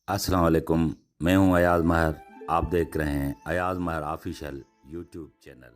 अस्सलाम वालेकुम। मैं हूं अयाज महर। आप देख रहे हैं अयाज महर ऑफिशियल यूट्यूब चैनल।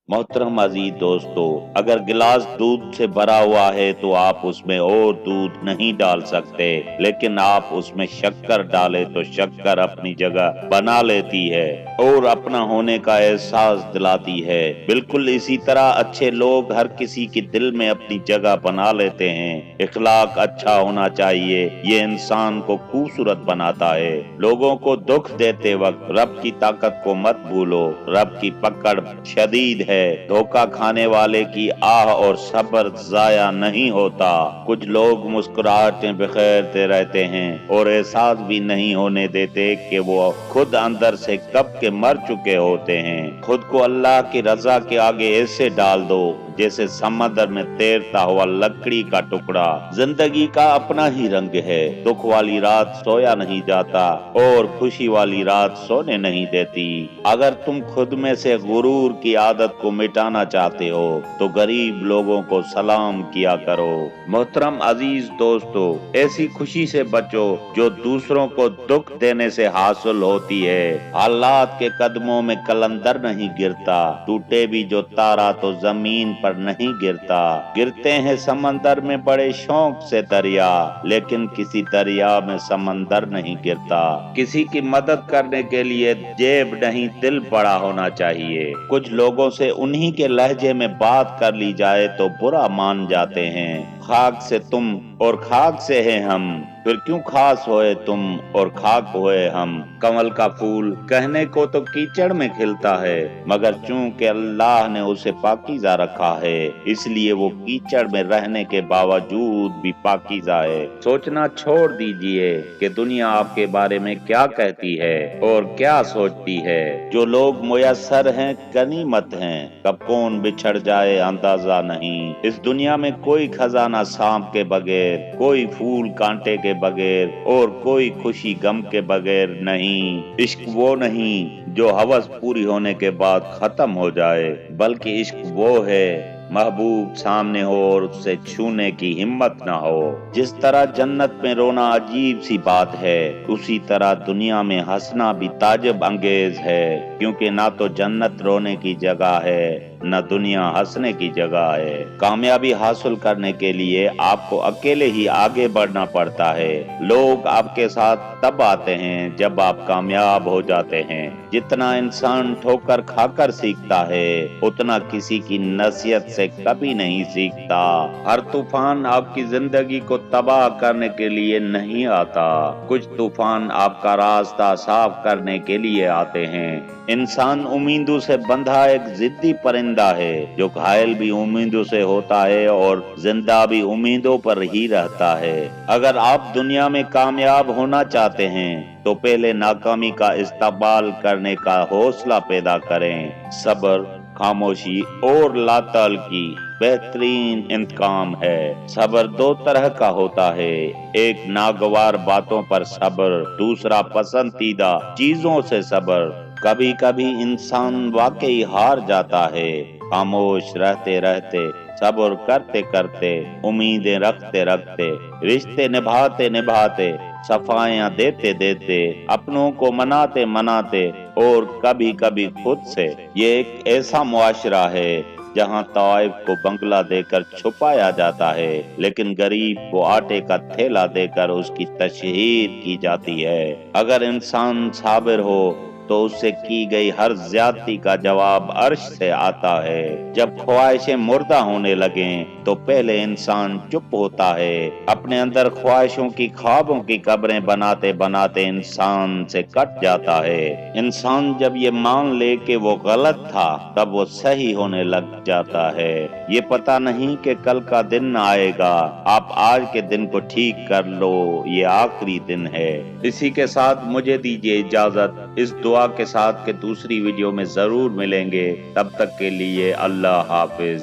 मोहतरम अजीज दोस्तों, अगर गिलास दूध से भरा हुआ है तो आप उसमें और दूध नहीं डाल सकते, लेकिन आप उसमें शक्कर डालें तो शक्कर अपनी जगह बना लेती है और अपना होने का एहसास दिलाती है। बिल्कुल इसी तरह अच्छे लोग हर किसी के दिल में अपनी जगह बना लेते हैं। इखलाक अच्छा होना चाहिए, ये इंसान को खूबसूरत बनाता है। लोगों को दुख देते वक्त रब की ताकत को मत भूलो, रब की पकड़ शदीद है। धोखा खाने वाले की आह और सब्र जाया नहीं होता। कुछ लोग मुस्कुराहटें बिखेरते रहते हैं और एहसास भी नहीं होने देते कि वो खुद अंदर से कब के मर चुके होते हैं। खुद को अल्लाह की रजा के आगे ऐसे डाल दो जैसे समंदर में तैरता हुआ लकड़ी का टुकड़ा। जिंदगी का अपना ही रंग है। दुख वाली रात सोया नहीं जाता और खुशी वाली रात सोने नहीं देती। अगर तुम खुद में से गुरूर की आदत को मिटाना चाहते हो तो गरीब लोगों को सलाम किया करो। मोहतरम अजीज दोस्तों, ऐसी खुशी से बचो जो दूसरों को दुख देने से हासिल होती है। हालात के कदमों में कलंदर नहीं गिरता, टूटे भी जो तारा तो जमीन पर नहीं गिरता। गिरते हैं समंदर में बड़े शौक से दरिया, लेकिन किसी दरिया में समंदर नहीं गिरता। किसी की मदद करने के लिए जेब नहीं दिल बड़ा होना चाहिए। कुछ लोगों से उन्हीं के लहजे में बात कर ली जाए तो बुरा मान जाते हैं। खाक से तुम और खाक से हैं हम, फिर क्यों खास होए तुम और खाक होए हम। कमल का फूल कहने को तो कीचड़ में खिलता है, मगर चूंकि अल्लाह ने उसे पाकीज़ा रखा है, इसलिए वो कीचड़ में रहने के बावजूद भी पाकीज़ा है। सोचना छोड़ दीजिए कि दुनिया आपके बारे में क्या कहती है और क्या सोचती है। जो लोग मुयस्सर हैं गनीमत हैं, कब कौन बिछड़ जाए अंदाजा नहीं। इस दुनिया में कोई खजाना सांप के बगैर, कोई फूल कांटे के बगैर और कोई खुशी गम के बगैर नहीं। इश्क वो नहीं जो हवस पूरी होने के बाद खत्म हो जाए, बल्कि इश्क वो है महबूब सामने हो और उससे छूने की हिम्मत ना हो। जिस तरह जन्नत में रोना अजीब सी बात है, उसी तरह दुनिया में हंसना भी ताज्जुब अंगेज है, क्योंकि ना तो जन्नत रोने की जगह है न दुनिया हंसने की जगह है। कामयाबी हासिल करने के लिए आपको अकेले ही आगे बढ़ना पड़ता है। लोग आपके साथ तब आते हैं जब आप कामयाब हो जाते हैं। जितना इंसान ठोकर खाकर सीखता है, उतना किसी की नसीहत से कभी नहीं सीखता। हर तूफान आपकी जिंदगी को तबाह करने के लिए नहीं आता, कुछ तूफान आपका रास्ता साफ करने के लिए आते हैं। इंसान उम्मीदों से बंधा एक जिद्दी परिंदा है, जो घायल भी उम्मीदों से होता है और जिंदा भी उम्मीदों पर ही रहता है। अगर आप दुनिया में कामयाब होना चाहते हैं तो पहले नाकामी का इस्तेमाल करने का हौसला पैदा करें। सब्र, खामोशी और लातल की बेहतरीन इंतकाम है। सब्र दो तरह का होता है, एक नागवार बातों पर सब्र, दूसरा पसंदीदा चीजों से सब्र। कभी कभी इंसान वाकई हार जाता है। खामोश रहते रहते, सब्र करते करते, उम्मीदें रखते रखते, रिश्ते निभाते निभाते, सफाइयां देते देते, अपनों को मनाते मनाते और कभी कभी खुद से। ये एक ऐसा मुआशरा है जहां तवाइफ को बंगला देकर छुपाया जाता है, लेकिन गरीब को आटे का थैला देकर उसकी तशहीर की जाती है। अगर इंसान साबिर हो तो उससे की गई हर ज्यादती का जवाब अर्श से आता है। जब ख्वाहिशें मुर्दा होने लगें तो पहले इंसान चुप होता है। अपने अंदर ख्वाहिशों की ख्वाबों की कब्रें बनाते बनाते इंसान से कट जाता है। इंसान जब ये मान ले कि वो गलत था, तब वो सही होने लग जाता है। ये पता नहीं कि कल का दिन आएगा। आप आज के दिन को ठीक कर लो, ये आखिरी दिन है। इसी के साथ मुझे दीजिए इजाजत। इस दुआ के साथ के दूसरी वीडियो में जरूर मिलेंगे। तब तक के लिए अल्लाह हाफिज।